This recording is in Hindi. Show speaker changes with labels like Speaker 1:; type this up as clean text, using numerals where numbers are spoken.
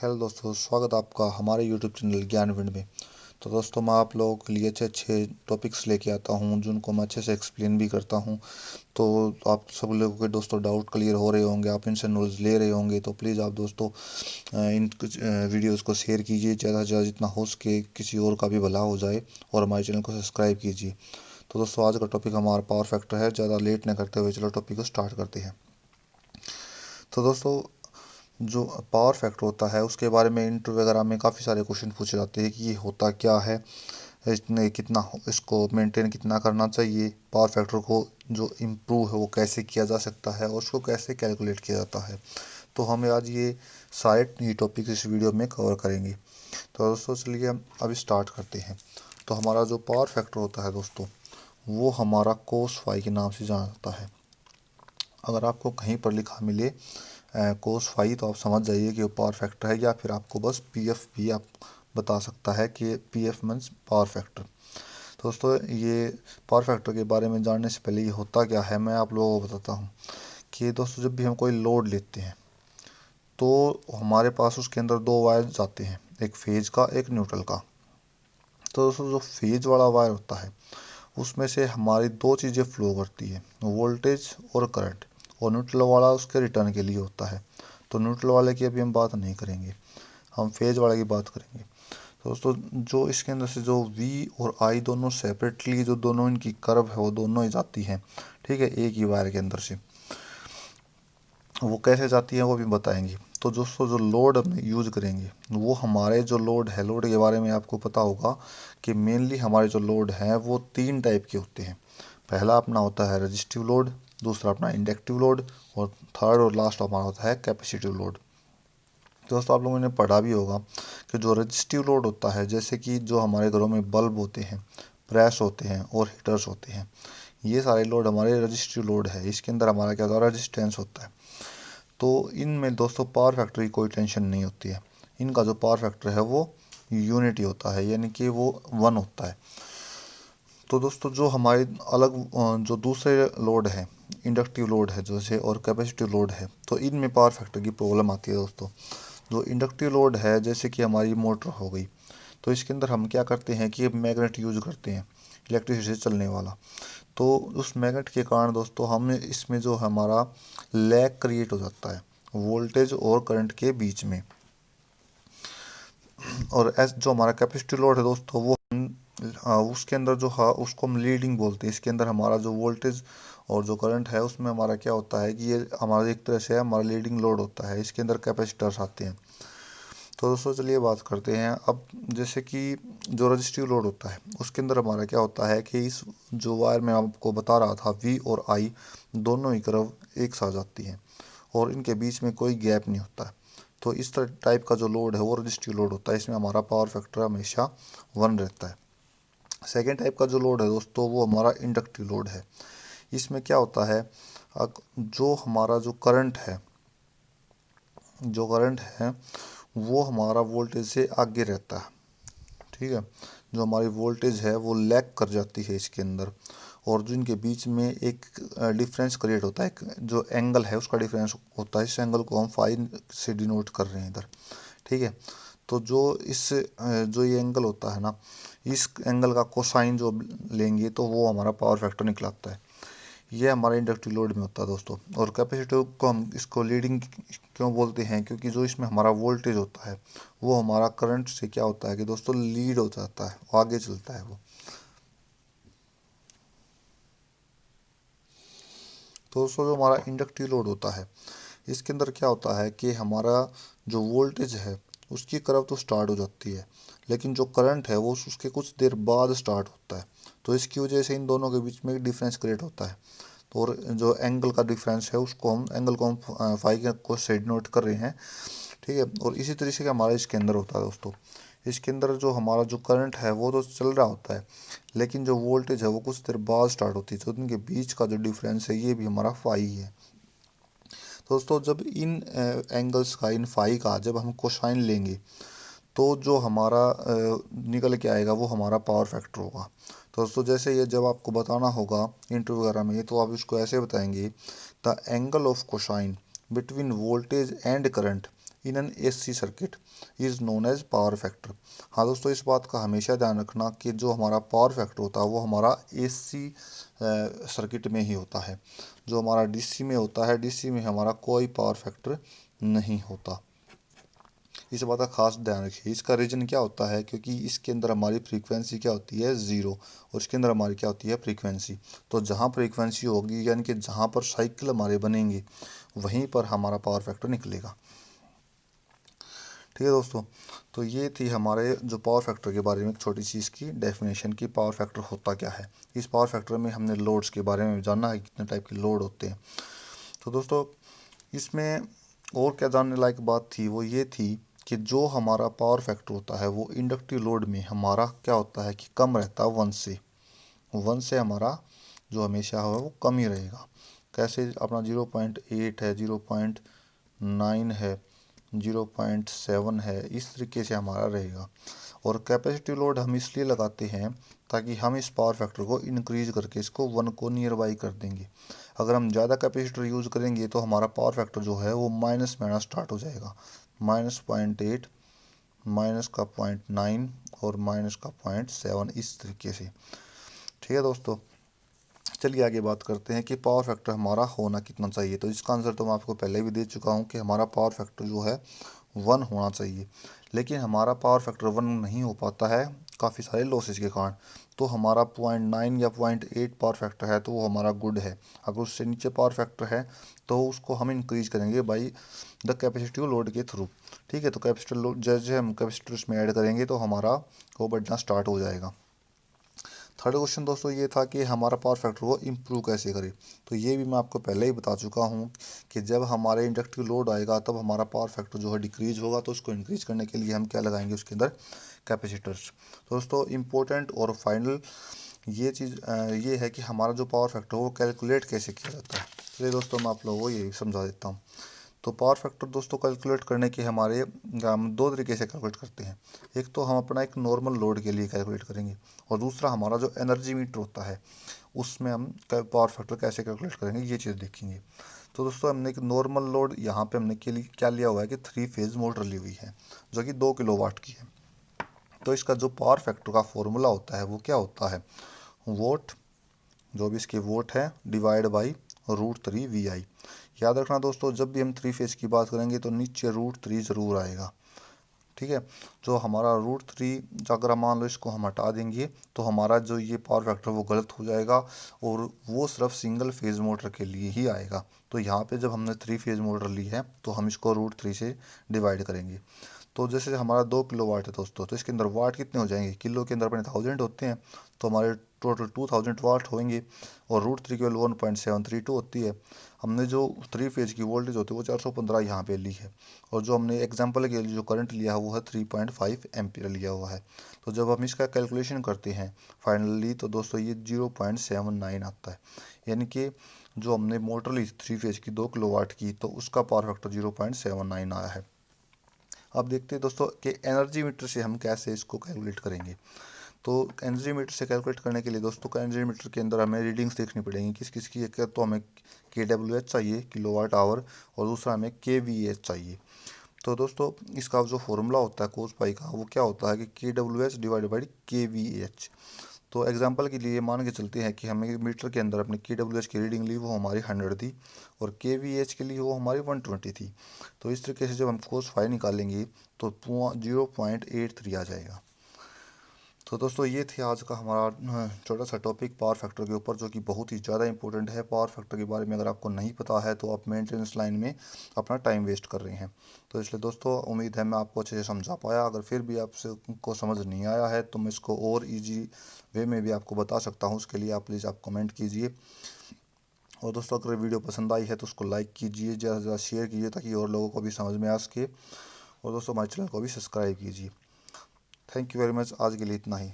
Speaker 1: हेलो दोस्तों, स्वागत है आपका हमारे यूट्यूब चैनल ज्ञान विंड में। तो दोस्तों, मैं आप लोगों के लिए अच्छे अच्छे टॉपिक्स लेके आता हूँ जिनको मैं अच्छे से एक्सप्लेन भी करता हूँ। तो आप सब लोगों के दोस्तों डाउट क्लियर हो रहे होंगे, आप इनसे नॉलेज ले रहे होंगे। तो प्लीज़ आप दोस्तों इन कुछ वीडियोज़ को शेयर कीजिए, ज़्यादा से ज़्यादा जितना हो सके, किसी और का भी भला हो जाए। और हमारे चैनल को सब्सक्राइब कीजिए। तो दोस्तों, आज का टॉपिक हमारा पावर फैक्टर है। ज़्यादा लेट न करते हुए चलो टॉपिक को स्टार्ट करते हैं। तो दोस्तों, जो पावर फैक्टर होता है उसके बारे में इंटरव्यू वगैरह में काफ़ी सारे क्वेश्चन पूछे जाते हैं कि ये होता क्या है, इसने कितना इसको मेंटेन कितना करना चाहिए, पावर फैक्टर को जो इम्प्रूव है वो कैसे किया जा सकता है और उसको कैसे कैलकुलेट किया जाता है। तो हमें आज ये सारे ही टॉपिक इस वीडियो में कवर करेंगे। तो दोस्तों, चलिए हम अभी स्टार्ट करते हैं। तो हमारा जो पावर फैक्टर होता है दोस्तों, वो हमारा कोस फाई के नाम से जाना जाता है। अगर आपको कहीं पर लिखा मिले कोस फाई, तो आप समझ जाइए कि वो पावर फैक्टर है, या फिर आपको बस पीएफ भी आप बता सकता है कि पीएफ मीन्स पावर फैक्टर। तो दोस्तों, ये पावर फैक्टर के बारे में जानने से पहले ये होता क्या है मैं आप लोगों को बताता हूँ। कि दोस्तों, जब भी हम कोई लोड लेते हैं तो हमारे पास उसके अंदर दो वायर जाते हैं, एक फेज का एक न्यूट्रल का। तो दोस्तों, जो फेज वाला वायर होता है उसमें से हमारी दो चीज़ें फ्लो करती है, वोल्टेज और करंट। और न्यूट्रल वाला उसके रिटर्न के लिए होता है। तो न्यूट्रल वाले की अभी हम बात नहीं करेंगे, हम फेज वाले की बात करेंगे। तो दोस्तों, जो इसके अंदर से जो वी और आई दोनों सेपरेटली, जो दोनों इनकी कर्व है वो दोनों ही जाती हैं, ठीक है, एक ही वायर के अंदर से। वो कैसे जाती है वो भी बताएंगे। तो दोस्तों, जो लोड हम यूज करेंगे वो हमारे जो लोड है, लोड के बारे में आपको पता होगा कि मेनली हमारे जो लोड हैं वो तीन टाइप के होते हैं। पहला अपना होता है रेजिस्टिव लोड, दूसरा अपना इंडक्टिव लोड, और थर्ड और लास्ट हमारा होता है कैपेसिटिव लोड। दोस्तों, आप लोगों ने पढ़ा भी होगा कि जो रेजिस्टिव लोड होता है, जैसे कि जो हमारे घरों में बल्ब होते हैं, प्रेस होते हैं और हीटर्स होते हैं, ये सारे लोड हमारे रजिस्टिव लोड है। इसके अंदर हमारा क्या होता है, रेजिस्टेंस होता है। तो इनमें दोस्तों पावर फैक्टर की कोई टेंशन नहीं होती है। इनका जो पावर फैक्टर है वो यूनिटी होता है, यानी कि वो 1 होता है। तो दोस्तों, जो हमारे अलग जो दूसरे लोड है, इंडक्टिव लोड है जैसे और कैपेसिटिव लोड है, तो इनमें पावर फैक्टर की प्रॉब्लम आती है दोस्तों। जो इंडक्टिव लोड है, जैसे कि हमारी मोटर हो गई, तो इसके अंदर हम क्या करते हैं कि मैग्नेट यूज करते हैं, इलेक्ट्रिसिटी से चलने वाला। तो उस मैग्नेट के कारण दोस्तों हम इसमें जो हमारा लैग क्रिएट हो जाता है वोल्टेज और करंट के बीच में। और एस जो हमारा कैपेसिटिव लोड है दोस्तों, वो उसके अंदर जो है उसको हम लीडिंग बोलते हैं। इसके अंदर हमारा जो वोल्टेज और जो करंट है उसमें हमारा क्या होता है कि ये हमारा एक तरह से हमारा लीडिंग लोड होता है। इसके अंदर कैपेसिटर्स आते हैं। तो दोस्तों, चलिए बात करते हैं अब। जैसे कि जो रजिस्टिव लोड होता है उसके अंदर हमारा क्या होता है कि इस जो वायर में आपको बता रहा था, वी और आई दोनों ही कर्व एक साथ जाती हैं और इनके बीच में कोई गैप नहीं होता है। तो इस तरह टाइप का जो लोड है वो रजिस्टिव लोड होता है। इसमें हमारा पावर फैक्टर हमेशा 1 रहता है। सेकेंड टाइप का जो लोड है दोस्तों, वो हमारा इंडक्टिव लोड है। इसमें क्या होता है, जो हमारा जो करंट है वो हमारा वोल्टेज से आगे रहता है, ठीक है। जो हमारी वोल्टेज है वो लैग कर जाती है इसके अंदर, और जो इनके बीच में एक डिफरेंस क्रिएट होता है, एक जो एंगल है उसका डिफरेंस होता है। इस एंगल को हम फाई से डिनोट कर रहे हैं इधर, ठीक है। तो जो ये एंगल होता है ना, इस एंगल का कोसाइन जो लेंगे तो वो हमारा पावर फैक्टर निकलाता है। ये हमारा इंडक्टिव लोड में होता है दोस्तों। और कैपेसिटिव को हम इसको लीडिंग क्यों बोलते हैं, क्योंकि जो इसमें हमारा वोल्टेज होता है वो हमारा करंट से क्या होता है कि दोस्तों लीड हो जाता है, आगे चलता है वो। तो दोस्तों, जो हमारा इंडक्टिव लोड होता है इसके अंदर क्या होता है कि हमारा जो वोल्टेज है उसकी कर्व तो स्टार्ट हो जाती है, लेकिन जो करंट है वो उसके कुछ देर बाद स्टार्ट होता है। तो इसकी वजह से इन दोनों के बीच में एक डिफरेंस क्रिएट होता है। तो और जो एंगल का डिफरेंस है उसको हम एंगल को हम फाई को साइड नोट कर रहे हैं, ठीक है। और इसी तरीके से हमारा इसके अंदर होता है दोस्तों। इसके अंदर जो हमारा जो करंट है वो तो चल रहा होता है, लेकिन जो वोल्टेज है वो कुछ देर बाद स्टार्ट होती है। तो इनके बीच का जो डिफरेंस है ये भी हमारा फाई है। दोस्तों, जब इन एंगल्स का, इन फाई का जब हम कोसाइन लेंगे तो जो हमारा निकल के आएगा वो हमारा पावर फैक्टर होगा। तो दोस्तों, जैसे ये जब आपको बताना होगा इंटरव्यू वगैरह में, तो आप इसको ऐसे बताएंगे, the angle of cosine between voltage and current in an AC circuit is known as power factor. हाँ दोस्तों, इस बात का हमेशा ध्यान रखना कि जो हमारा पावर फैक्टर होता है वो हमारा एसी सर्किट में ही होता है। जो हमारा डीसी में होता है, डीसी में हमारा कोई पावर फैक्टर नहीं होता। इस बात का खास ध्यान रखिए। इसका रीजन क्या होता है, क्योंकि इसके अंदर हमारी फ्रीक्वेंसी क्या होती है, ज़ीरो, और इसके अंदर हमारी क्या होती है, फ्रीक्वेंसी। तो जहाँ फ्रीक्वेंसी होगी यानी कि जहाँ पर साइकिल हमारे बनेंगे वहीं पर हमारा पावर फैक्टर निकलेगा। ठीक है दोस्तों, तो ये थी हमारे जो पावर फैक्टर के बारे में एक छोटी सी इसकी डेफिनेशन की पावर फैक्टर होता क्या है। इस पावर फैक्टर में हमने लोड्स के बारे में जाना है, कितने टाइप के लोड होते हैं। तो दोस्तों इसमें और क्या जानने लायक बात थी, वो ये थी कि जो हमारा पावर फैक्टर होता है वो इंडक्टिव लोड में हमारा क्या होता है कि कम रहता है 1 से हमारा जो हमेशा है वो कम ही रहेगा। कैसे, अपना 0.8 है, 0.9 है, 0.7 है, इस तरीके से हमारा रहेगा। और कैपेसिटिव लोड हम इसलिए लगाते हैं ताकि हम इस पावर फैक्टर को इंक्रीज करके इसको 1 को नियर बाई कर देंगे। अगर हम ज़्यादा कैपेसिटर यूज़ करेंगे तो हमारा पावर फैक्टर जो है वो माइनस में आना स्टार्ट हो जाएगा। -0.8, माइनस का 0.9 और माइनस का 0.7, इस तरीके से। ठीक है दोस्तों, चलिए आगे बात करते हैं कि पावर फैक्टर हमारा होना कितना चाहिए। तो इसका आंसर तो मैं आपको पहले भी दे चुका हूँ कि हमारा पावर फैक्टर जो है 1 होना चाहिए। लेकिन हमारा पावर फैक्टर 1 नहीं हो पाता है काफ़ी सारे लॉसेस के कारण। तो हमारा 0.9 या 0.8 पावर फैक्टर है तो वो हमारा गुड है। अगर उससे नीचे पावर फैक्टर है तो उसको हम इंक्रीज करेंगे बाई द कैपेसिटिव लोड के थ्रू। ठीक है, तो कैपेसिटर लोड जैसे हम कैपेसिटर उसमें ऐड करेंगे तो हमारा वो बढ़ना स्टार्ट हो जाएगा। थर्ड क्वेश्चन दोस्तों ये था कि हमारा पावर फैक्टर को इम्प्रूव कैसे करें। तो ये भी मैं आपको पहले ही बता चुका हूँ कि जब हमारे इंडक्टिव लोड आएगा तब हमारा पावर फैक्टर जो है डिक्रीज होगा। तो उसको इंक्रीज करने के लिए हम क्या लगाएंगे, उसके अंदर कैपेसिटर्स। तो दोस्तों इम्पोर्टेंट और फाइनल ये चीज़ ये है कि हमारा जो पावर फैक्टर हो वो कैलकुलेट कैसे किया जाता है। चलिए दोस्तों मैं आप लोगों को ये समझा देता हूँ। तो पावर फैक्टर दोस्तों कैलकुलेट करने के हमारे हम 2 तरीके से कैलकुलेट करते हैं। एक तो हम अपना एक नॉर्मल लोड के लिए कैलकुलेट करेंगे, और दूसरा हमारा जो एनर्जी मीटर होता है उसमें हम पावर फैक्टर कैसे कैलकुलेट करेंगे, ये चीज़ देखेंगे। तो दोस्तों हमने एक नॉर्मल लोड यहाँ पे हमने के लिए क्या लिया हुआ है कि 3 फेज मोटर ली हुई है जो कि 2 किलोवाट की है। तो इसका जो पावर फैक्टर का फॉर्मूला होता है वो क्या होता है, वोट, जो भी इसके वोट है, डिवाइड बाई √3 VI। याद रखना दोस्तों, जब भी हम 3 फेज की बात करेंगे तो नीचे √3 जरूर आएगा। ठीक है, जो हमारा √3 अगर मान लो इसको हम हटा देंगे तो हमारा जो ये पावर फैक्टर वो गलत हो जाएगा, और वो सिर्फ सिंगल फेज मोटर के लिए ही आएगा। तो यहाँ पे जब हमने 3 फेज मोटर ली है तो हम इसको √3 से डिवाइड करेंगे। तो जैसे हमारा 2 किलोवाट है दोस्तों, तो इसके अंदर वाट कितने हो जाएंगे, किलो के अंदर अपने 1000 होते हैं, तो हमारे टोटल 2000 वाट होंगे। और √3 की वैल्यू 1.732 होती है। हमने जो 3 फेज की वोल्टेज होती है वो 415 यहाँ पे ली है, और जो हमने एग्जांपल के लिए जो करंट लिया है वो है 3.5 एम्पियर लिया हुआ है। तो जब हम इसका कैलकुलेशन करते हैं फाइनली तो दोस्तों ये 0.79 आता है। यानी कि जो हमने मोटर ली 3 फेज की 2 किलोवाट की, तो उसका पावर फैक्टर 0.79 आया है। अब देखते हैं दोस्तों कि एनर्जी मीटर से हम कैसे इसको कैलकुलेट करेंगे। तो एनर्जी मीटर से कैलकुलेट करने के लिए दोस्तों एनर्जी मीटर के अंदर हमें रीडिंग्स देखनी पड़ेंगी किस किस की। एक तो हमें KWH चाहिए, किलोवाट आवर, और दूसरा हमें KVH चाहिए। तो दोस्तों इसका जो फॉर्मूला होता है कोस पाई का वो क्या होता है कि KWH डिवाइड बाई KVH। तो एग्जांपल के लिए मान के चलते हैं कि हमें मीटर के अंदर अपने KWH की रीडिंग ली वो हमारी 100 थी, और KVH के लिए वो हमारी 120 थी। तो इस तरीके से जब हम कोस फाई निकालेंगे तो 0.83 आ जाएगा। तो दोस्तों ये थे आज का हमारा छोटा सा टॉपिक पावर फैक्टर के ऊपर, जो कि बहुत ही ज़्यादा इंपॉर्टेंट है। पावर फैक्टर के बारे में अगर आपको नहीं पता है तो आप मेंटेनेंस लाइन में अपना टाइम वेस्ट कर रहे हैं। तो इसलिए दोस्तों उम्मीद है मैं आपको अच्छे से समझा पाया। अगर फिर भी आपसे को समझ नहीं आया है तो मैं इसको और ईजी वे में भी आपको बता सकता हूँ। उसके लिए आप प्लीज़ आप कमेंट कीजिए। और दोस्तों अगर वीडियो पसंद आई है तो उसको लाइक कीजिए, ज़्यादा से ज़्यादा शेयर कीजिए ताकि और लोगों को भी समझ में आ सके। और दोस्तों हमारे चैनल को भी सब्सक्राइब कीजिए। थैंक यू वेरी मच, आज के लिए इतना ही।